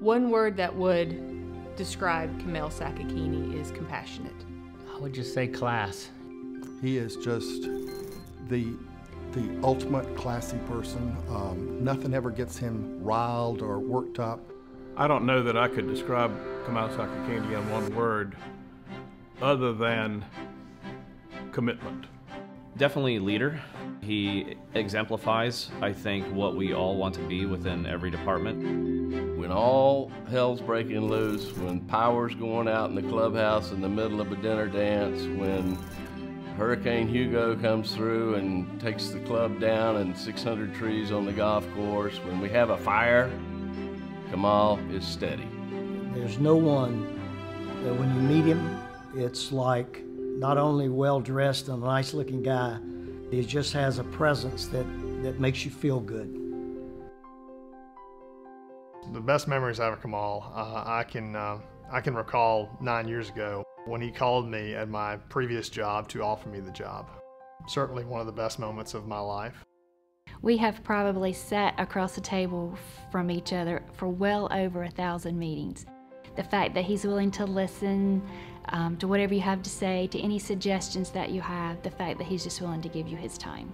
One word that would describe Kamal Sakakini is compassionate. I would just say class. He is just the ultimate classy person. Nothing ever gets him riled or worked up. I don't know that I could describe Kamal Sakakini in one word other than commitment. Definitely leader. He exemplifies, I think, what we all want to be within every department. When all hell's breaking loose, when power's going out in the clubhouse in the middle of a dinner dance, when Hurricane Hugo comes through and takes the club down and 600 trees on the golf course, when we have a fire, Kamal is steady. There's no one that when you meet him, it's like not only well-dressed and a nice-looking guy, he just has a presence that makes you feel good. The best memories I have of Kamal, I can recall 9 years ago when he called me at my previous job to offer me the job. Certainly one of the best moments of my life. We have probably sat across the table from each other for well over 1,000 meetings. The fact that he's willing to listen to whatever you have to say, to any suggestions that you have, the fact that he's just willing to give you his time.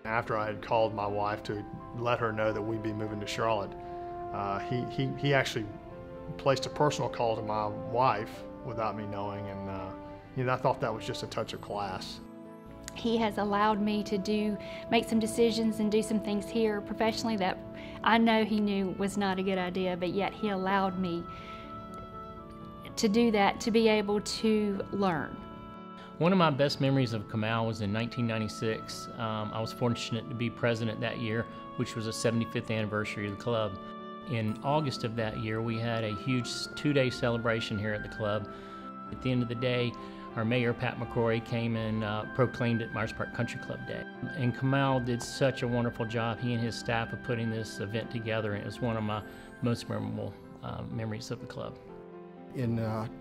After I had called my wife to let her know that we'd be moving to Charlotte, he actually placed a personal call to my wife without me knowing, and I thought that was just a touch of class. He has allowed me to make some decisions and do some things here professionally that I know he knew was not a good idea, but yet he allowed me to do that, to be able to learn. One of my best memories of Kamal was in 1996. I was fortunate to be president that year, which was the 75th anniversary of the club. In August of that year, we had a huge 2-day celebration here at the club. At the end of the day, our mayor, Pat McCrory, came and proclaimed it Myers Park Country Club Day. And Kamal did such a wonderful job, he and his staff, of putting this event together, and it was one of my most memorable memories of the club. In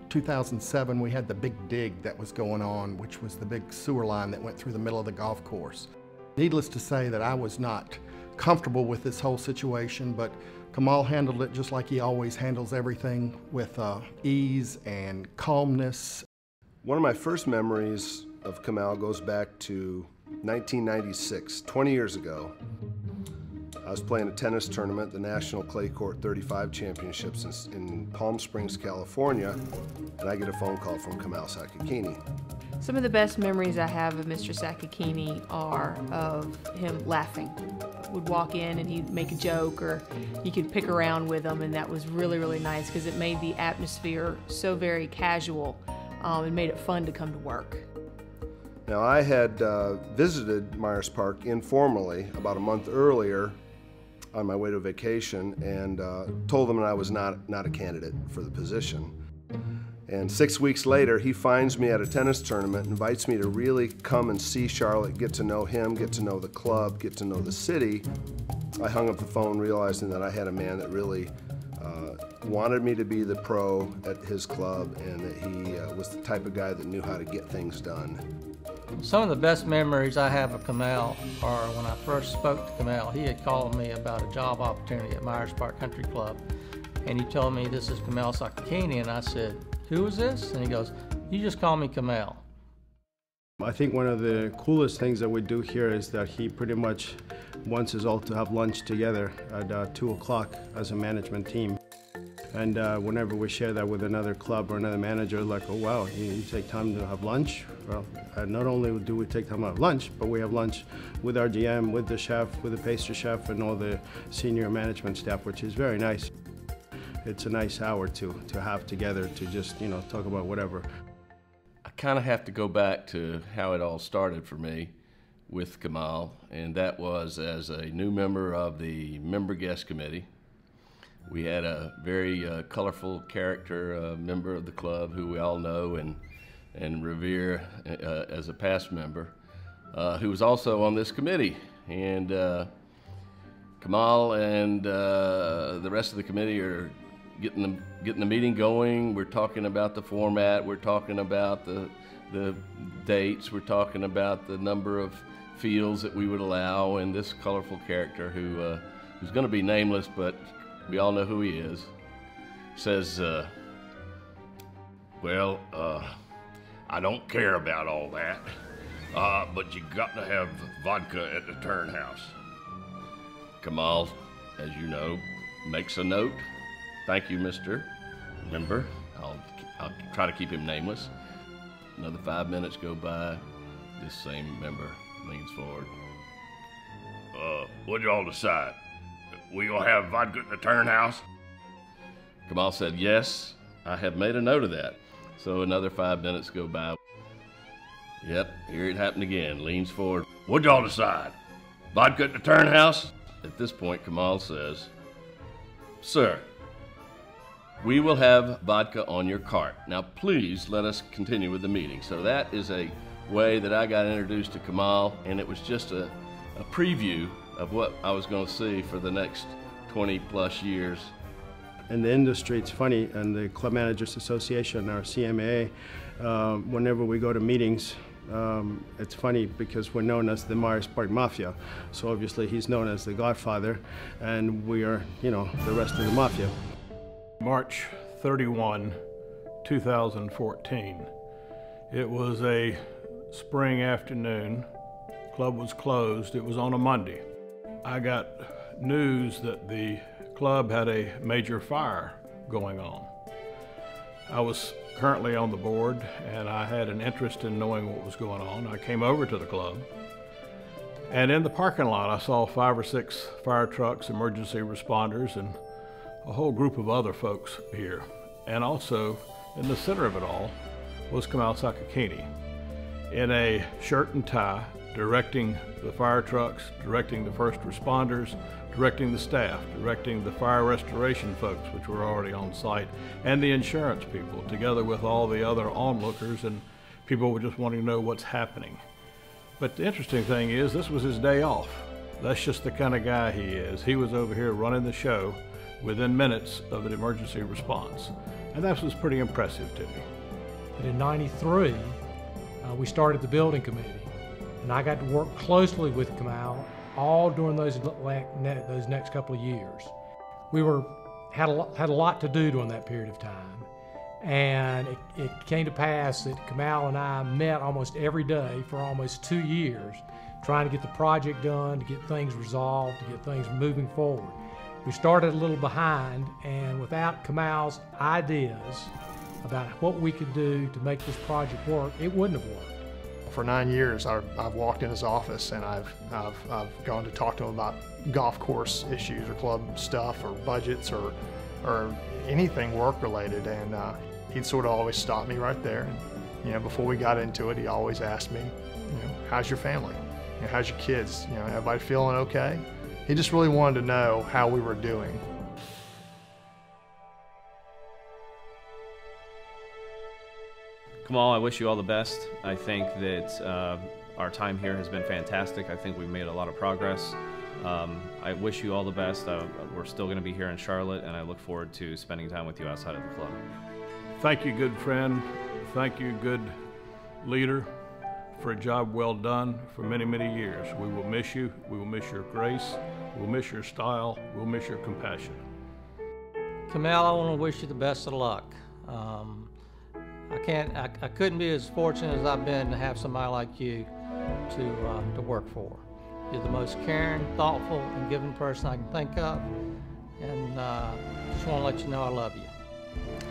2007, we had the big dig that was going on, which was the big sewer line that went through the middle of the golf course. Needless to say that I was not comfortable with this whole situation, but Kamal handled it just like he always handles everything, with ease and calmness. One of my first memories of Kamal goes back to 1996, 20 years ago. I was playing a tennis tournament, the National Clay Court 35 Championships in Palm Springs, California, and I get a phone call from Kamal Sakakini. Some of the best memories I have of Mr. Sakakini are of him laughing. Would walk in and he'd make a joke, or you could pick around with him, and that was really, really nice because it made the atmosphere so very casual and made it fun to come to work. Now, I had visited Myers Park informally about a month earlier on my way to vacation, and told them that I was not a candidate for the position. And 6 weeks later, he finds me at a tennis tournament, invites me to really come and see Charlotte, get to know him, get to know the club, get to know the city. I hung up the phone realizing that I had a man that really wanted me to be the pro at his club, and that he was the type of guy that knew how to get things done. Some of the best memories I have of Kamal are when I first spoke to Kamal. He had called me about a job opportunity at Myers Park Country Club, and he told me, "This is Kamal Sakakini," and I said, "Who is this?" And he goes, "You just call me Kamal." I think one of the coolest things that we do here is that he pretty much wants us all to have lunch together at 2 o'clock as a management team. And whenever we share that with another club or another manager, like, oh wow, you take time to have lunch? Well, not only do we take time to have lunch, but we have lunch with our GM, with the chef, with the pastry chef, and all the senior management staff, which is very nice. It's a nice hour to have together to just, talk about whatever. I kind of have to go back to how it all started for me with Kamal, and that was as a new member of the Member Guest Committee. We had a very colorful character, member of the club who we all know and revere as a past member, who was also on this committee. And Kamal and the rest of the committee are getting the meeting going. We're talking about the format. We're talking about the dates. We're talking about the number of fields that we would allow. And this colorful character who's going to be nameless, but we all know who he is, says, well, I don't care about all that, but you got to have vodka at the Turn House. Kamal, as you know, makes a note. Thank you, Mr. Member. I'll try to keep him nameless. Another 5 minutes go by. This same member leans forward. What'd y'all decide? We gonna have vodka at the Turn House? Kamal said, yes, I have made a note of that. So another 5 minutes go by. Yep, here it happened again. Leans forward. What'd y'all decide? Vodka at the Turn House? At this point, Kamal says, sir, we will have vodka on your cart. Now, please let us continue with the meeting. So that is a way that I got introduced to Kamal, and it was just a preview of what I was going to see for the next 20 plus years. In the industry, it's funny, and the Club Managers Association, our CMA, whenever we go to meetings, it's funny because we're known as the Myers Park Mafia. So obviously he's known as the Godfather, and we are, you know, the rest of the Mafia. March 31, 2014. It was a spring afternoon. Club was closed. It was on a Monday. I got news that the club had a major fire going on. I was currently on the board and I had an interest in knowing what was going on. I came over to the club, and in the parking lot I saw 5 or 6 fire trucks, emergency responders, and a whole group of other folks here. And also in the center of it all was Kamal Sakakini in a shirt and tie, directing the fire trucks, directing the first responders, directing the staff, directing the fire restoration folks, which were already on site, and the insurance people, together with all the other onlookers, and people were just wanting to know what's happening. But the interesting thing is, this was his day off. That's just the kind of guy he is. He was over here running the show within minutes of an emergency response. And that was pretty impressive to me. But in '93, we started the building committee, and I got to work closely with Kamal all during those next couple of years. We had a lot to do during that period of time, and it came to pass that Kamal and I met almost every day for almost 2 years, trying to get the project done, to get things resolved, to get things moving forward. We started a little behind, and without Kamal's ideas about what we could do to make this project work, it wouldn't have worked. For 9 years, I've walked in his office and I've gone to talk to him about golf course issues or club stuff or budgets or anything work related, and he'd sort of always stop me right there. And, you know, before we got into it, he always asked me, you know, how's your family? You know, how's your kids? You know, everybody feeling okay? He just really wanted to know how we were doing. Kamal, I wish you all the best. I think that our time here has been fantastic. I think we've made a lot of progress. I wish you all the best. We're still going to be here in Charlotte, and I look forward to spending time with you outside of the club. Thank you, good friend. Thank you, good leader, for a job well done for many, many years. We will miss you. We will miss your grace. We'll miss your style. We'll miss your compassion. Kamal, I want to wish you the best of luck. I couldn't be as fortunate as I've been to have somebody like you to work for. You're the most caring, thoughtful, and giving person I can think of, and just want to let you know I love you.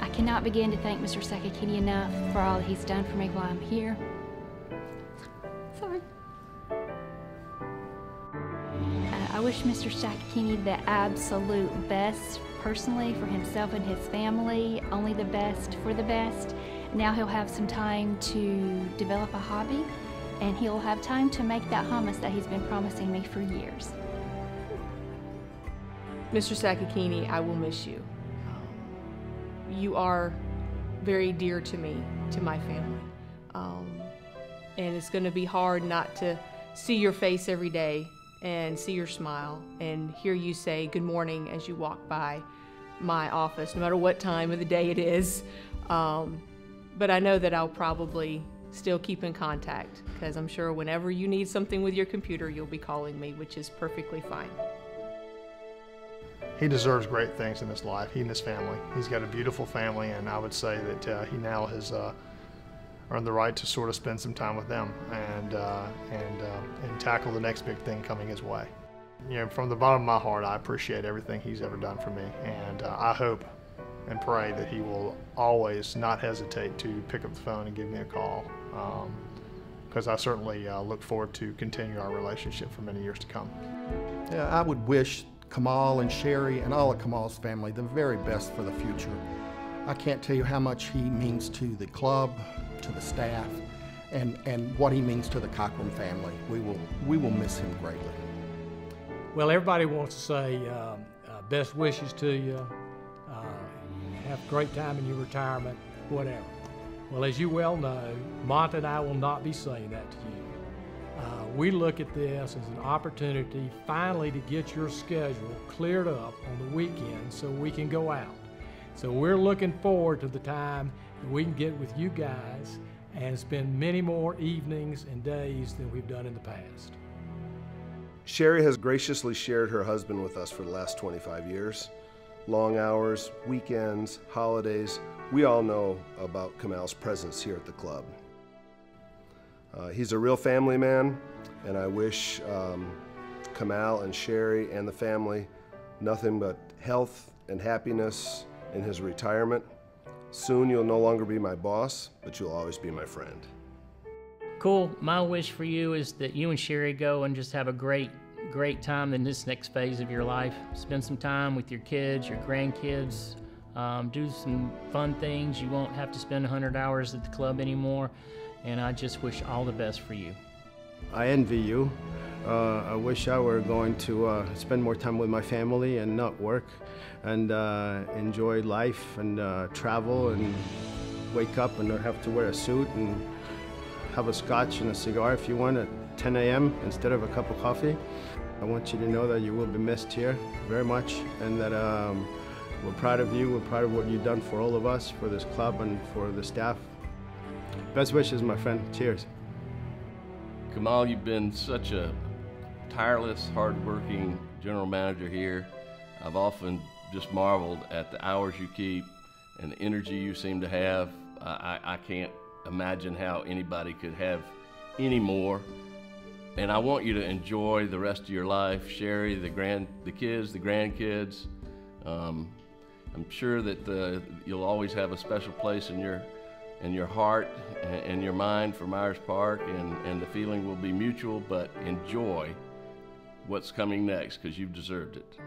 I cannot begin to thank Mr. Sakakini enough for all that he's done for me while I'm here. Sorry. I wish Mr. Sakakini the absolute best personally for himself and his family, only the best for the best. Now he'll have some time to develop a hobby, and he'll have time to make that hummus that he's been promising me for years. Mr. Sakakini, I will miss you. You are very dear to me, to my family. And it's going to be hard not to see your face every day and see your smile and hear you say good morning as you walk by my office, no matter what time of the day it is. But I know that I'll probably still keep in contact, because I'm sure whenever you need something with your computer, you'll be calling me, which is perfectly fine. he deserves great things in his life, he and his family. He's got a beautiful family, and I would say that he now has earned the right to sort of spend some time with them and tackle the next big thing coming his way. You know, from the bottom of my heart, I appreciate everything he's ever done for me, and I hope and pray that he will always not hesitate to pick up the phone and give me a call, because I certainly look forward to continue our relationship for many years to come. Yeah, I would wish Kamal and Sherry and all of Kamal's family the very best for the future. I can't tell you how much he means to the club, to the staff, and what he means to the Cochran family. We will miss him greatly. Well, everybody wants to say best wishes to you. Have a great time in your retirement, whatever. Well, as you well know, Monta and I will not be saying that to you. We look at this as an opportunity finally to get your schedule cleared up on the weekend so we can go out. So we're looking forward to the time that we can get with you guys and spend many more evenings and days than we've done in the past. Sherry has graciously shared her husband with us for the last 25 years. Long hours, weekends, holidays, we all know about Kamal's presence here at the club. He's a real family man, and I wish Kamal and Sherry and the family nothing but health and happiness in his retirement. Soon you'll no longer be my boss, but you'll always be my friend. Cool. My wish for you is that you and Sherry go and just have a great time in this next phase of your life. Spend some time with your kids, your grandkids, do some fun things. You won't have to spend 100 hours at the club anymore, and I just wish all the best for you. I envy you. I wish I were going to spend more time with my family and not work, and enjoy life and travel and wake up and not have to wear a suit and have a scotch and a cigar if you want at 10 a.m. instead of a cup of coffee. I want you to know that you will be missed here very much, and that we're proud of you. We're proud of what you've done for all of us, for this club and for the staff. Best wishes, my friend. Cheers. Kamal, you've been such a tireless, hard-working general manager here. I've often just marveled at the hours you keep and the energy you seem to have. I can't imagine how anybody could have any more. And I want you to enjoy the rest of your life. Sherry, the kids, the grandkids. I'm sure that you'll always have a special place in your heart and your mind for Myers Park, and the feeling will be mutual, but enjoy what's coming next, because you've deserved it.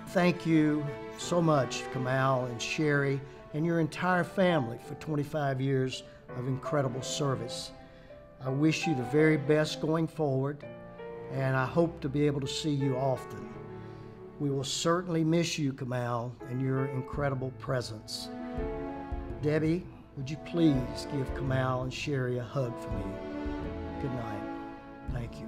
Thank you so much, Kamal and Sherry, and your entire family for 25 years of incredible service. I wish you the very best going forward, and I hope to be able to see you often. We will certainly miss you, Kamal, and your incredible presence. Debbie, would you please give Kamal and Sherry a hug for me? Good night. Thank you.